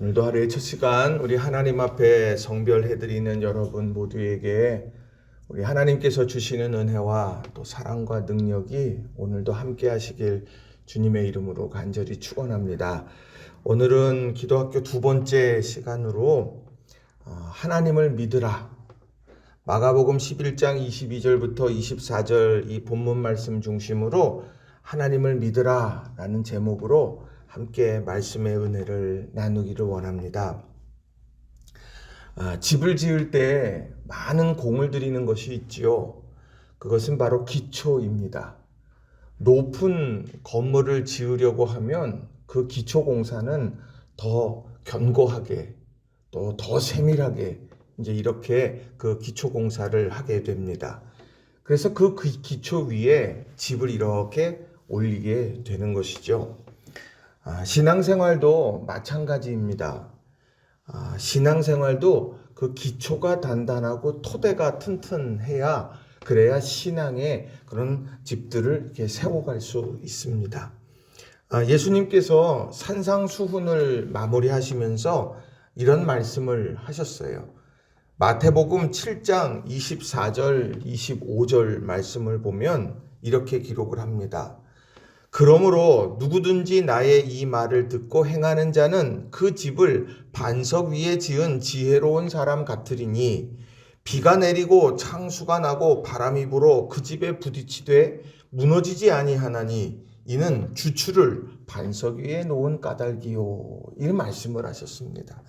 오늘도 하루의 첫 시간 우리 하나님 앞에 성별해드리는 여러분 모두에게 우리 하나님께서 주시는 은혜와 또 사랑과 능력이 오늘도 함께 하시길 주님의 이름으로 간절히 축원합니다. 오늘은 기도학교 두 번째 시간으로 하나님을 믿으라, 마가복음 11장 22절부터 24절 이 본문 말씀 중심으로 하나님을 믿으라 라는 제목으로 함께 말씀의 은혜를 나누기를 원합니다. 집을 지을 때 많은 공을 들이는 것이 있지요. 그것은 바로 기초입니다. 높은 건물을 지으려고 하면 그 기초 공사는 더 견고하게 또 더 세밀하게 이제 이렇게 그 기초 공사를 하게 됩니다. 그래서 그 기초 위에 집을 이렇게 올리게 되는 것이죠. 신앙생활도 마찬가지입니다. 신앙생활도 그 기초가 단단하고 토대가 튼튼해야 그래야 신앙의 그런 집들을 이렇게 세워갈 수 있습니다. 예수님께서 산상수훈을 마무리하시면서 이런 말씀을 하셨어요. 마태복음 7장 24절 25절 말씀을 보면 이렇게 기록을 합니다. 그러므로 누구든지 나의 이 말을 듣고 행하는 자는 그 집을 반석 위에 지은 지혜로운 사람 같으리니 비가 내리고 창수가 나고 바람이 불어 그 집에 부딪히되 무너지지 아니하나니 이는 주추를 반석 위에 놓은 까닭이요. 이 말씀을 하셨습니다.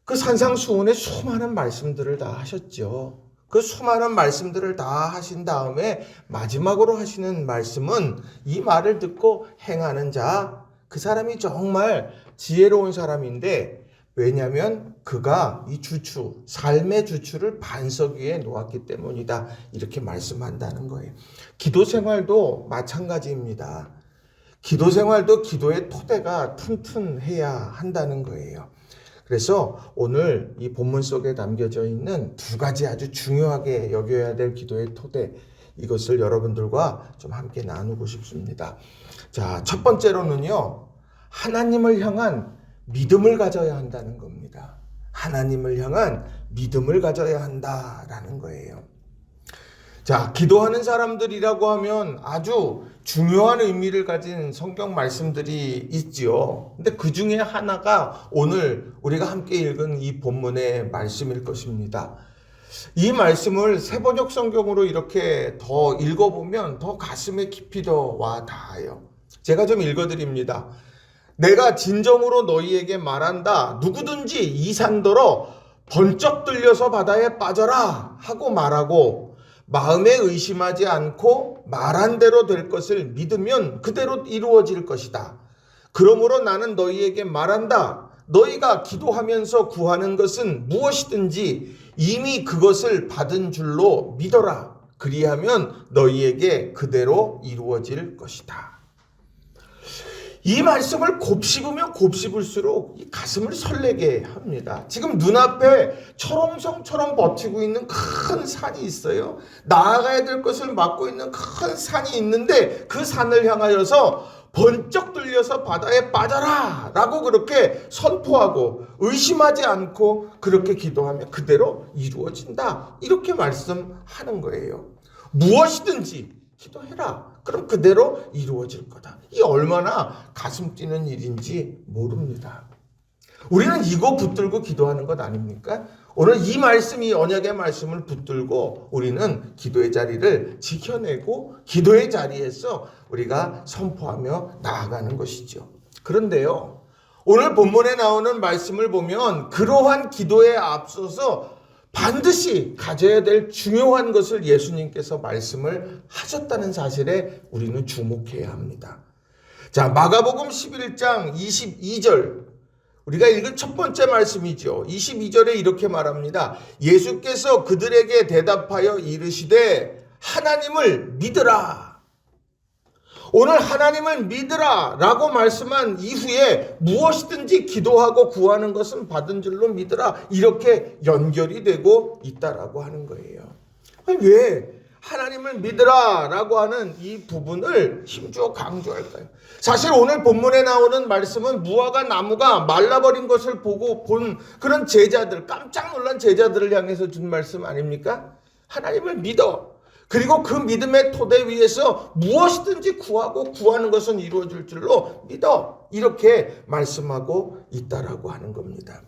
그 산상수훈의 수많은 말씀들을 다 하셨죠. 그 수많은 말씀들을 다 하신 다음에 마지막으로 하시는 말씀은 이 말을 듣고 행하는 자, 그 사람이 정말 지혜로운 사람인데 왜냐하면 그가 이 주추, 삶의 주추를 반석 위에 놓았기 때문이다. 이렇게 말씀한다는 거예요. 기도 생활도 마찬가지입니다. 기도 생활도 기도의 토대가 튼튼해야 한다는 거예요. 그래서 오늘 이 본문 속에 담겨져 있는 두 가지 아주 중요하게 여겨야 될 기도의 토대, 이것을 여러분들과 좀 함께 나누고 싶습니다. 자, 첫 번째로는요, 하나님을 향한 믿음을 가져야 한다는 겁니다. 하나님을 향한 믿음을 가져야 한다라는 거예요. 자, 기도하는 사람들이라고 하면 아주 중요한 의미를 가진 성경 말씀들이 있지요. 근데 그 중에 하나가 오늘 우리가 함께 읽은 이 본문의 말씀일 것입니다. 이 말씀을 새번역 성경으로 이렇게 더 읽어보면 더 가슴에 깊이 더 와 닿아요. 제가 좀 읽어드립니다. 내가 진정으로 너희에게 말한다. 누구든지 이 산더러 번쩍 들려서 바다에 빠져라 하고 말하고 마음에 의심하지 않고 말한 대로 될 것을 믿으면 그대로 이루어질 것이다. 그러므로 나는 너희에게 말한다. 너희가 기도하면서 구하는 것은 무엇이든지 이미 그것을 받은 줄로 믿어라. 그리하면 너희에게 그대로 이루어질 것이다. 이 말씀을 곱씹으면 곱씹을수록 이 가슴을 설레게 합니다. 지금 눈앞에 철옹성처럼 버티고 있는 큰 산이 있어요. 나아가야 될 것을 막고 있는 큰 산이 있는데 그 산을 향하여서 번쩍 들려서 바다에 빠져라 라고 그렇게 선포하고 의심하지 않고 그렇게 기도하면 그대로 이루어진다. 이렇게 말씀하는 거예요. 무엇이든지 기도해라. 그럼 그대로 이루어질 거다. 이 얼마나 가슴 뛰는 일인지 모릅니다. 우리는 이거 붙들고 기도하는 것 아닙니까? 오늘 이 말씀, 이 언약의 말씀을 붙들고 우리는 기도의 자리를 지켜내고 기도의 자리에서 우리가 선포하며 나아가는 것이죠. 그런데요, 오늘 본문에 나오는 말씀을 보면 그러한 기도에 앞서서 반드시 가져야 될 중요한 것을 예수님께서 말씀을 하셨다는 사실에 우리는 주목해야 합니다. 자, 마가복음 11장 22절 우리가 읽은 첫 번째 말씀이죠. 22절에 이렇게 말합니다. 예수께서 그들에게 대답하여 이르시되 하나님을 믿으라. 오늘 하나님을 믿으라 라고 말씀한 이후에 무엇이든지 기도하고 구하는 것은 받은 줄로 믿으라. 이렇게 연결이 되고 있다라고 하는 거예요. 왜 하나님을 믿으라 라고 하는 이 부분을 힘주어 강조할까요? 사실 오늘 본문에 나오는 말씀은 무화과 나무가 말라버린 것을 보고 본 그런 제자들, 깜짝 놀란 제자들을 향해서 준 말씀 아닙니까? 하나님을 믿어. 그리고 그 믿음의 토대 위에서 무엇이든지 구하고 구하는 것은 이루어질 줄로 믿어. 이렇게 말씀하고 있다라고 하는 겁니다.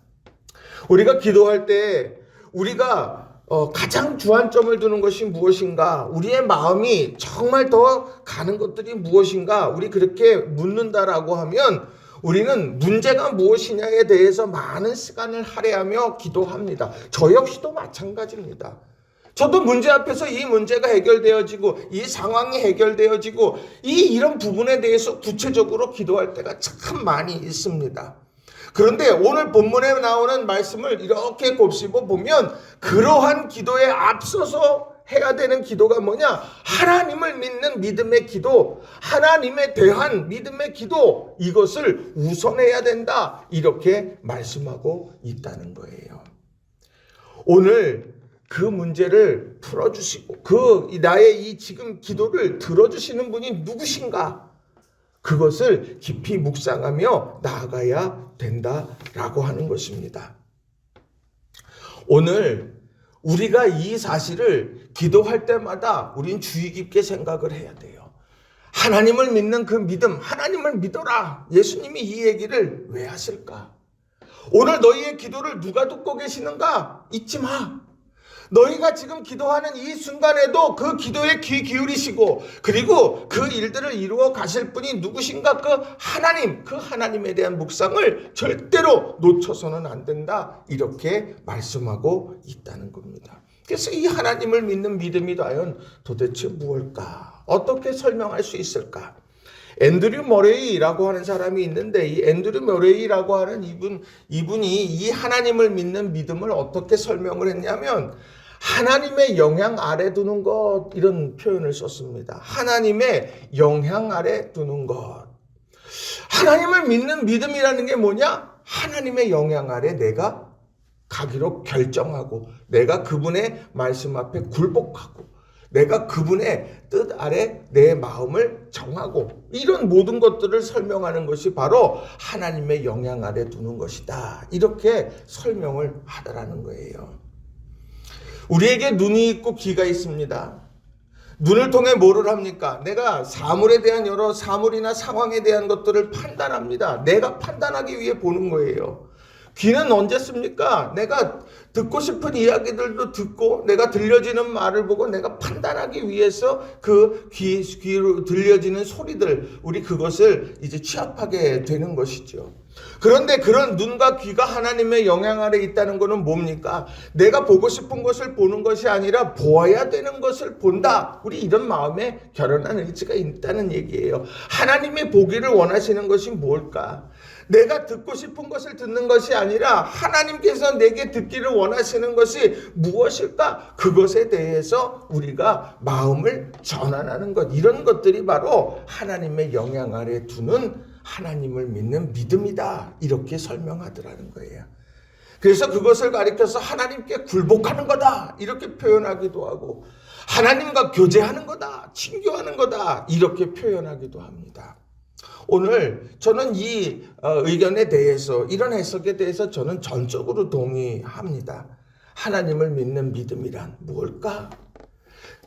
우리가 기도할 때 우리가 가장 주안점을 두는 것이 무엇인가? 우리의 마음이 정말 더 가는 것들이 무엇인가? 우리 그렇게 묻는다라고 하면 우리는 문제가 무엇이냐에 대해서 많은 시간을 할애하며 기도합니다. 저 역시도 마찬가지입니다. 저도 문제 앞에서 이 문제가 해결되어지고 이 상황이 해결되어지고 이런 부분에 대해서 구체적으로 기도할 때가 참 많이 있습니다. 그런데 오늘 본문에 나오는 말씀을 이렇게 곱씹어 보면 그러한 기도에 앞서서 해야 되는 기도가 뭐냐? 하나님을 믿는 믿음의 기도, 하나님에 대한 믿음의 기도, 이것을 우선해야 된다. 이렇게 말씀하고 있다는 거예요. 오늘 그 문제를 풀어주시고 나의 이 지금 기도를 들어주시는 분이 누구신가? 그것을 깊이 묵상하며 나아가야 된다라고 하는 것입니다. 오늘 우리가 이 사실을 기도할 때마다 우린 주의 깊게 생각을 해야 돼요. 하나님을 믿는 그 믿음, 하나님을 믿어라. 예수님이 이 얘기를 왜 하실까? 오늘 너희의 기도를 누가 듣고 계시는가? 잊지 마. 너희가 지금 기도하는 이 순간에도 그 기도에 귀 기울이시고 그리고 그 일들을 이루어 가실 분이 누구신가? 그 하나님에 대한 묵상을 절대로 놓쳐서는 안 된다. 이렇게 말씀하고 있다는 겁니다. 그래서 이 하나님을 믿는 믿음이 과연 도대체 무엇일까? 어떻게 설명할 수 있을까? 앤드류 머레이라고 하는 사람이 있는데 이 앤드류 머레이라고 하는 이분이 이 하나님을 믿는 믿음을 어떻게 설명을 했냐면 하나님의 영향 아래 두는 것 이런 표현을 썼습니다. 하나님의 영향 아래 두는 것. 하나님을 믿는 믿음이라는 게 뭐냐? 하나님의 영향 아래 내가 가기로 결정하고 내가 그분의 말씀 앞에 굴복하고 내가 그분의 뜻 아래 내 마음을 정하고 이런 모든 것들을 설명하는 것이 바로 하나님의 영향 아래 두는 것이다. 이렇게 설명을 하더라는 거예요. 우리에게 눈이 있고 귀가 있습니다. 눈을 통해 뭐를 합니까? 내가 사물에 대한 여러 사물이나 상황에 대한 것들을 판단합니다. 내가 판단하기 위해 보는 거예요. 귀는 언제 씁니까? 내가 듣고 싶은 이야기들도 듣고 내가 들려지는 말을 보고 내가 판단하기 위해서 그 귀로 들려지는 소리들 우리 그것을 이제 취합하게 되는 것이죠. 그런데 그런 눈과 귀가 하나님의 영향 아래 있다는 것은 뭡니까? 내가 보고 싶은 것을 보는 것이 아니라 보아야 되는 것을 본다. 우리 이런 마음에 결연한 의지가 있다는 얘기예요. 하나님의 보기를 원하시는 것이 뭘까? 내가 듣고 싶은 것을 듣는 것이 아니라 하나님께서 내게 듣기를 원하시는 것이 무엇일까? 그것에 대해서 우리가 마음을 전환하는 것, 이런 것들이 바로 하나님의 영향 아래 두는 하나님을 믿는 믿음이다. 이렇게 설명하더라는 거예요. 그래서 그것을 가리켜서 하나님께 굴복하는 거다. 이렇게 표현하기도 하고 하나님과 교제하는 거다. 친교하는 거다. 이렇게 표현하기도 합니다. 오늘 저는 이 의견에 대해서 이런 해석에 대해서 저는 전적으로 동의합니다. 하나님을 믿는 믿음이란 무엇일까?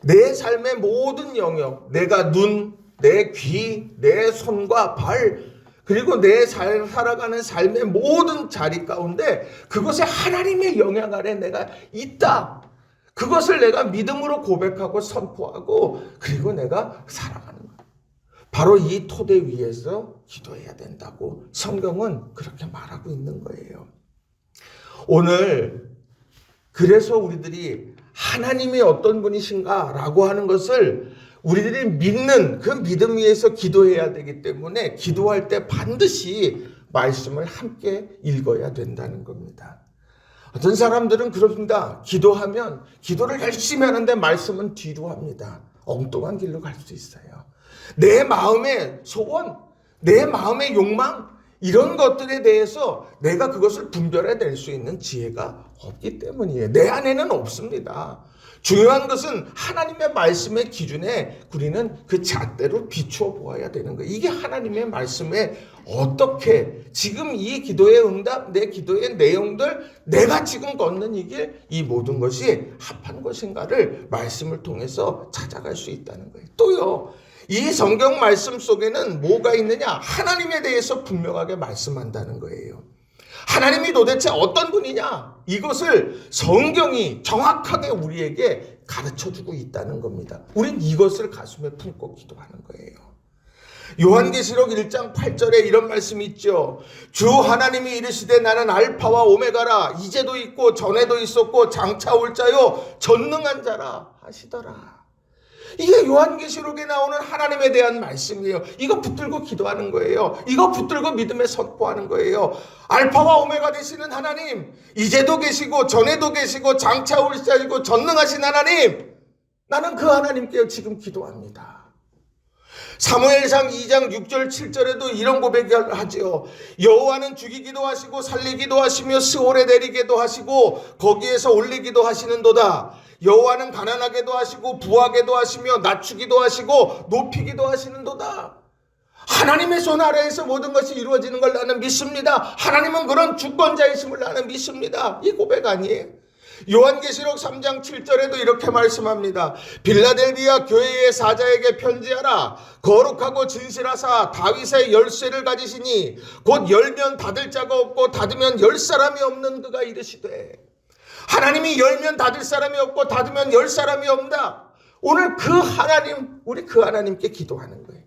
내 삶의 모든 영역, 내가 눈, 내 귀, 내 손과 발, 그리고 내 살아가는 삶의 모든 자리 가운데 그것에 하나님의 영향 아래 내가 있다. 그것을 내가 믿음으로 고백하고 선포하고 그리고 내가 살아가는 거예요. 바로 이 토대 위에서 기도해야 된다고 성경은 그렇게 말하고 있는 거예요. 오늘 그래서 우리들이 하나님이 어떤 분이신가 라고 하는 것을 우리들이 믿는 그 믿음 위에서 기도해야 되기 때문에 기도할 때 반드시 말씀을 함께 읽어야 된다는 겁니다. 어떤 사람들은 그렇습니다. 기도하면 기도를 열심히 하는데 말씀은 뒤로 합니다. 엉뚱한 길로 갈 수 있어요. 내 마음의 소원, 내 마음의 욕망 이런 것들에 대해서 내가 그것을 분별해낼 수 있는 지혜가 없기 때문이에요. 내 안에는 없습니다. 중요한 것은 하나님의 말씀의 기준에 우리는 그 잣대로 비추어 보아야 되는 거예요. 이게 하나님의 말씀에 어떻게 지금 이 기도의 응답, 내 기도의 내용들, 내가 지금 걷는 이 길, 이 모든 것이 합한 것인가를 말씀을 통해서 찾아갈 수 있다는 거예요. 또요, 이 성경 말씀 속에는 뭐가 있느냐? 하나님에 대해서 분명하게 말씀한다는 거예요. 하나님이 도대체 어떤 분이냐? 이것을 성경이 정확하게 우리에게 가르쳐주고 있다는 겁니다. 우린 이것을 가슴에 품고 기도하는 거예요. 요한계시록 1장 8절에 이런 말씀이 있죠. 주 하나님이 이르시되 나는 알파와 오메가라. 이제도 있고 전에도 있었고 장차 올 자요 전능한 자라 하시더라. 이게 요한계시록에 나오는 하나님에 대한 말씀이에요. 이거 붙들고 기도하는 거예요. 이거 붙들고 믿음에 선포하는 거예요. 알파와 오메가 되시는 하나님, 이제도 계시고 전에도 계시고 장차 올 자이고 전능하신 하나님, 나는 그 하나님께 지금 기도합니다. 사무엘상 2장 6절 7절에도 이런 고백을 하죠. 여호와는 죽이기도 하시고 살리기도 하시며 스올에 내리기도 하시고 거기에서 올리기도 하시는도다. 여호와는 가난하게도 하시고 부하게도 하시며 낮추기도 하시고 높이기도 하시는도다. 하나님의 손 아래에서 모든 것이 이루어지는 걸 나는 믿습니다. 하나님은 그런 주권자이심을 나는 믿습니다. 이 고백 아니에요? 요한계시록 3장 7절에도 이렇게 말씀합니다. 빌라델비아 교회의 사자에게 편지하라. 거룩하고 진실하사 다윗의 열쇠를 가지시니 곧 열면 닫을 자가 없고 닫으면 열 사람이 없는 그가 이르시되. 하나님이 열면 닫을 사람이 없고 닫으면 열 사람이 없다. 오늘 그 하나님, 우리 그 하나님께 기도하는 거예요.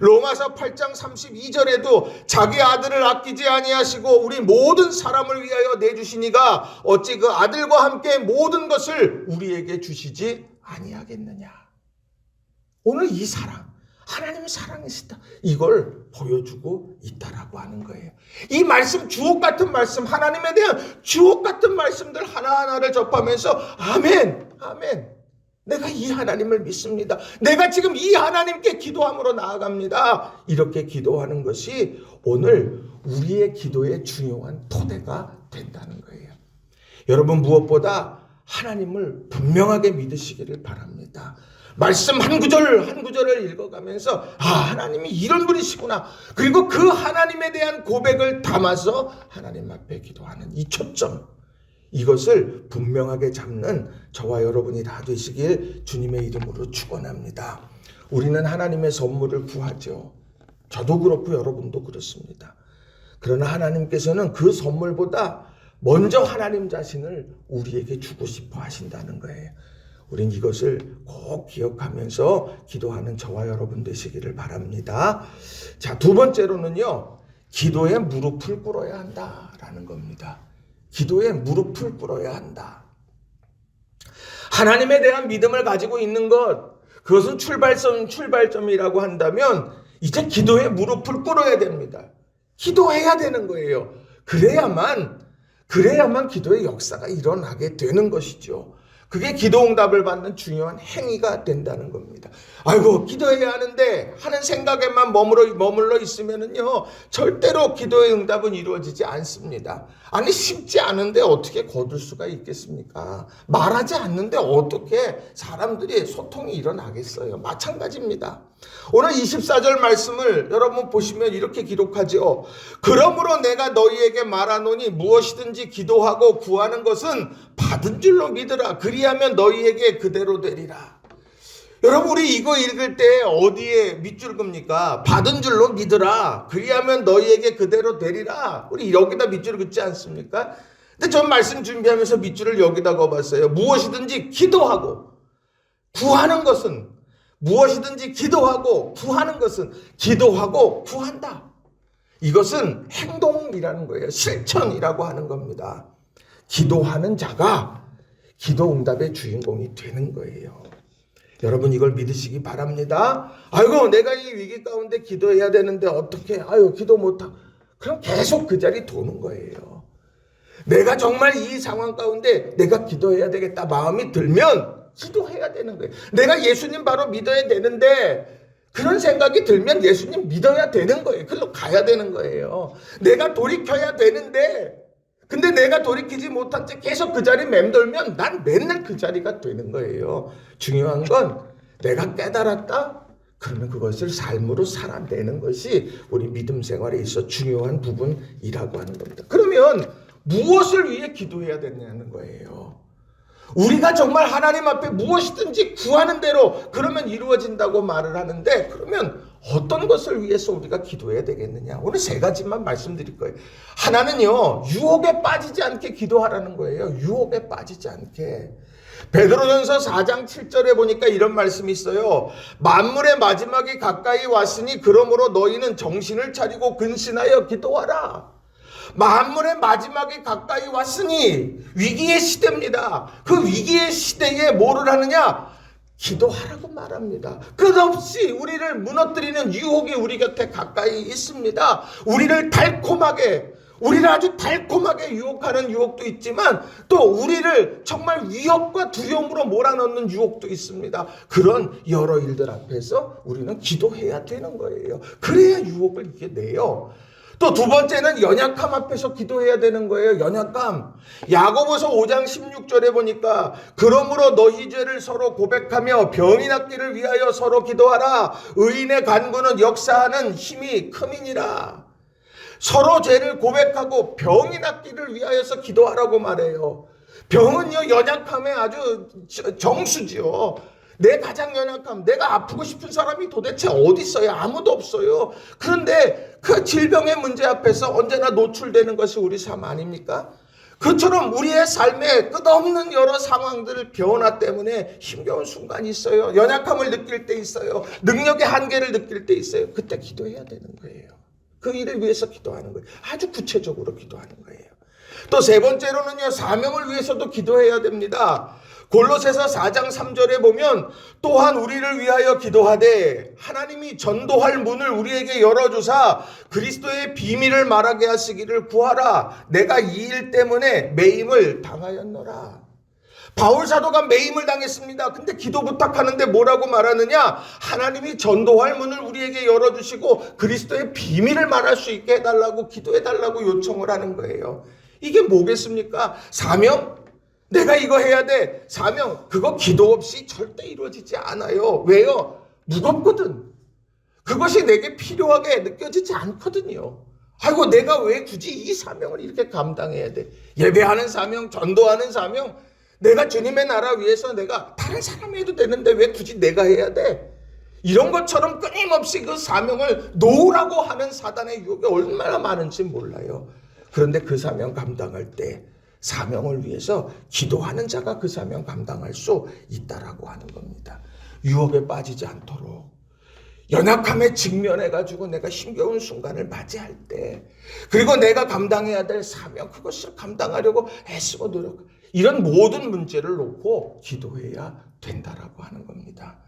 로마서 8장 32절에도 자기 아들을 아끼지 아니하시고 우리 모든 사람을 위하여 내주시니가 어찌 그 아들과 함께 모든 것을 우리에게 주시지 아니하겠느냐. 오늘 이 사랑, 하나님의 사랑이시다, 이걸 보여주고 있다라고 하는 거예요. 이 말씀, 주옥 같은 말씀, 하나님에 대한 주옥 같은 말씀들 하나하나를 접하면서 아멘, 아멘, 내가 이 하나님을 믿습니다. 내가 지금 이 하나님께 기도함으로 나아갑니다. 이렇게 기도하는 것이 오늘 우리의 기도의 중요한 토대가 된다는 거예요. 여러분, 무엇보다 하나님을 분명하게 믿으시기를 바랍니다. 말씀 한 구절 한 구절을 읽어가면서 하나님이 이런 분이시구나. 그리고 그 하나님에 대한 고백을 담아서 하나님 앞에 기도하는 이 초점, 이것을 분명하게 잡는 저와 여러분이 다 되시길 주님의 이름으로 축원합니다. 우리는 하나님의 선물을 구하죠. 저도 그렇고 여러분도 그렇습니다. 그러나 하나님께서는 그 선물보다 먼저 하나님 자신을 우리에게 주고 싶어 하신다는 거예요. 우린 이것을 꼭 기억하면서 기도하는 저와 여러분 되시기를 바랍니다. 자, 두 번째로는요, 기도에 무릎을 꿇어야 한다라는 겁니다. 기도에 무릎을 꿇어야 한다. 하나님에 대한 믿음을 가지고 있는 것, 그것은 출발점이라고 한다면 이제 기도에 무릎을 꿇어야 됩니다. 기도해야 되는 거예요. 그래야만 기도의 역사가 일어나게 되는 것이죠. 그게 기도응답을 받는 중요한 행위가 된다는 겁니다. 아이고, 기도해야 하는데 하는 생각에만 머물러 있으면은요, 절대로 기도의 응답은 이루어지지 않습니다. 아니, 쉽지 않은데 어떻게 거둘 수가 있겠습니까? 말하지 않는데 어떻게 사람들이 소통이 일어나겠어요? 마찬가지입니다. 오늘 24절 말씀을 여러분 보시면 이렇게 기록하죠. 그러므로 내가 너희에게 말하노니 무엇이든지 기도하고 구하는 것은 받은 줄로 믿으라. 그리하면 너희에게 그대로 되리라. 여러분, 우리 이거 읽을 때 어디에 밑줄 긋습니까? 받은 줄로 믿으라. 그리하면 너희에게 그대로 되리라. 우리 여기다 밑줄 긋지 않습니까? 근데 전 말씀 준비하면서 밑줄을 여기다 그어봤어요. 무엇이든지 기도하고 구하는 것은, 무엇이든지 기도하고 구하는 것은, 기도하고 구한다. 이것은 행동이라는 거예요. 실천이라고 하는 겁니다. 기도하는 자가 기도 응답의 주인공이 되는 거예요. 여러분, 이걸 믿으시기 바랍니다. 아이고, 내가 이 위기 가운데 기도해야 되는데 어떻게, 기도 못하고, 그럼 계속 그 자리 도는 거예요. 내가 정말 이 상황 가운데 내가 기도해야 되겠다 마음이 들면 기도해야 되는 거예요. 내가 예수님 바로 믿어야 되는데 그런 생각이 들면 예수님 믿어야 되는 거예요. 그걸로 가야 되는 거예요. 내가 돌이켜야 되는데 근데 내가 돌이키지 못한 채 계속 그 자리에 맴돌면 난 맨날 그 자리가 되는 거예요. 중요한 건 내가 깨달았다? 그러면 그것을 삶으로 살아내는 것이 우리 믿음 생활에 있어 중요한 부분이라고 하는 겁니다. 그러면 무엇을 위해 기도해야 되냐는 거예요. 우리가 정말 하나님 앞에 무엇이든지 구하는 대로 그러면 이루어진다고 말을 하는데, 그러면 어떤 것을 위해서 우리가 기도해야 되겠느냐? 오늘 세 가지만 말씀드릴 거예요. 하나는요, 유혹에 빠지지 않게 기도하라는 거예요. 유혹에 빠지지 않게. 베드로전서 4장 7절에 보니까 이런 말씀이 있어요. 만물의 마지막이 가까이 왔으니 그러므로 너희는 정신을 차리고 근신하여 기도하라. 만물의 마지막이 가까이 왔으니 위기의 시대입니다. 그 위기의 시대에 뭐를 하느냐? 기도하라고 말합니다. 끝없이 우리를 무너뜨리는 유혹이 우리 곁에 가까이 있습니다. 우리를 아주 달콤하게 유혹하는 유혹도 있지만 또 우리를 정말 위협과 두려움으로 몰아넣는 유혹도 있습니다. 그런 여러 일들 앞에서 우리는 기도해야 되는 거예요. 그래야 유혹을 이겨내요. 또 두 번째는 연약함 앞에서 기도해야 되는 거예요. 연약함. 야고보서 5장 16절에 보니까 그러므로 너희 죄를 서로 고백하며 병이 낫기를 위하여 서로 기도하라. 의인의 간구는 역사하는 힘이 큼이니라. 서로 죄를 고백하고 병이 낫기를 위하여서 기도하라고 말해요. 병은요, 연약함의 아주 정수지요. 내 가장 연약함, 내가 아프고 싶은 사람이 도대체 어디 있어요? 아무도 없어요. 그런데 그 질병의 문제 앞에서 언제나 노출되는 것이 우리 삶 아닙니까? 그처럼 우리의 삶에 끝없는 여러 상황들, 변화 때문에 힘겨운 순간이 있어요. 연약함을 느낄 때 있어요. 능력의 한계를 느낄 때 있어요. 그때 기도해야 되는 거예요. 그 일을 위해서 기도하는 거예요. 아주 구체적으로 기도하는 거예요. 또 세 번째로는요, 사명을 위해서도 기도해야 됩니다. 골로새서 4장 3절에 보면 또한 우리를 위하여 기도하되 하나님이 전도할 문을 우리에게 열어주사 그리스도의 비밀을 말하게 하시기를 구하라. 내가 이 일 때문에 매임을 당하였노라. 바울 사도가 매임을 당했습니다. 근데 기도 부탁하는데 뭐라고 말하느냐? 하나님이 전도할 문을 우리에게 열어주시고 그리스도의 비밀을 말할 수 있게 해달라고, 기도해달라고 요청을 하는 거예요. 이게 뭐겠습니까? 사명? 내가 이거 해야 돼. 사명. 그거 기도 없이 절대 이루어지지 않아요. 왜요? 무겁거든. 그것이 내게 필요하게 느껴지지 않거든요. 아이고, 내가 왜 굳이 이 사명을 이렇게 감당해야 돼? 예배하는 사명, 전도하는 사명. 내가 주님의 나라 위해서 내가 다른 사람이 해도 되는데 왜 굳이 내가 해야 돼? 이런 것처럼 끊임없이 그 사명을 놓으라고 하는 사단의 유혹이 얼마나 많은지 몰라요. 그런데 그 사명 감당할 때 사명을 위해서 기도하는 자가 그 사명 감당할 수 있다라고 하는 겁니다. 유혹에 빠지지 않도록, 연약함에 직면해가지고 내가 힘겨운 순간을 맞이할 때, 그리고 내가 감당해야 될 사명, 그것을 감당하려고 애쓰고 노력, 이런 모든 문제를 놓고 기도해야 된다라고 하는 겁니다.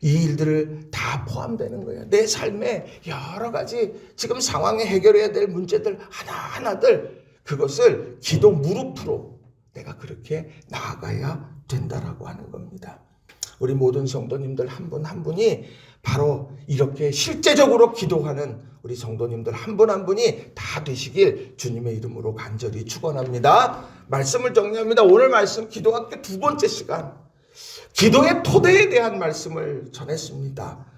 이 일들을 다 포함되는 거예요. 내 삶에 여러 가지 지금 상황에 해결해야 될 문제들 하나하나들, 그것을 기도 무릎으로 내가 그렇게 나아가야 된다라고 하는 겁니다. 우리 모든 성도님들 한 분 한 분이 바로 이렇게 실제적으로 기도하는 우리 성도님들 한 분 한 분이 다 되시길 주님의 이름으로 간절히 축원합니다. 말씀을 정리합니다. 오늘 말씀 기도학교 두 번째 시간, 기도의 토대에 대한 말씀을 전했습니다.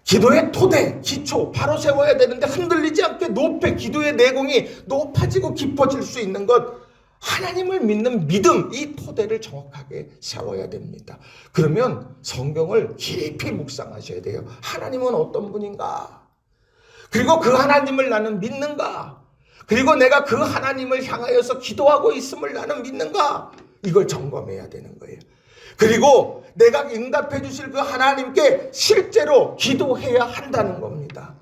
기도의 토대, 기초 바로 세워야 되는데 흔들리지 않게 기도의 내공이 높아지고 깊어질 수 있는 것, 하나님을 믿는 믿음, 이 토대를 정확하게 세워야 됩니다. 그러면 성경을 깊이 묵상하셔야 돼요. 하나님은 어떤 분인가? 그리고 그 하나님을 나는 믿는가? 그리고 내가 그 하나님을 향하여서 기도하고 있음을 나는 믿는가? 이걸 점검해야 되는 거예요. 그리고 내가 응답해 주실 그 하나님께 실제로 기도해야 한다는 겁니다.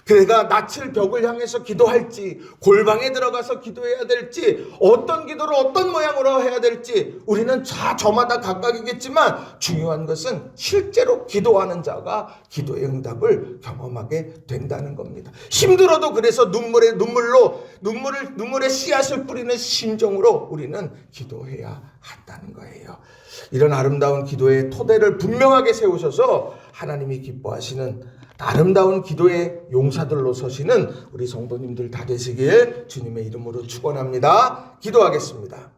그래가 낯을 벽을 향해서 기도할지, 골방에 들어가서 기도해야 될지, 어떤 기도를 어떤 모양으로 해야 될지 우리는 저마다 각각이겠지만, 중요한 것은 실제로 기도하는 자가 기도의 응답을 경험하게 된다는 겁니다. 힘들어도 그래서 눈물의 씨앗을 뿌리는 심정으로 우리는 기도해야 한다는 거예요. 이런 아름다운 기도의 토대를 분명하게 세우셔서 하나님이 기뻐하시는 아름다운 기도의 용사들로 서시는 우리 성도님들 다 되시길 주님의 이름으로 축원합니다. 기도하겠습니다.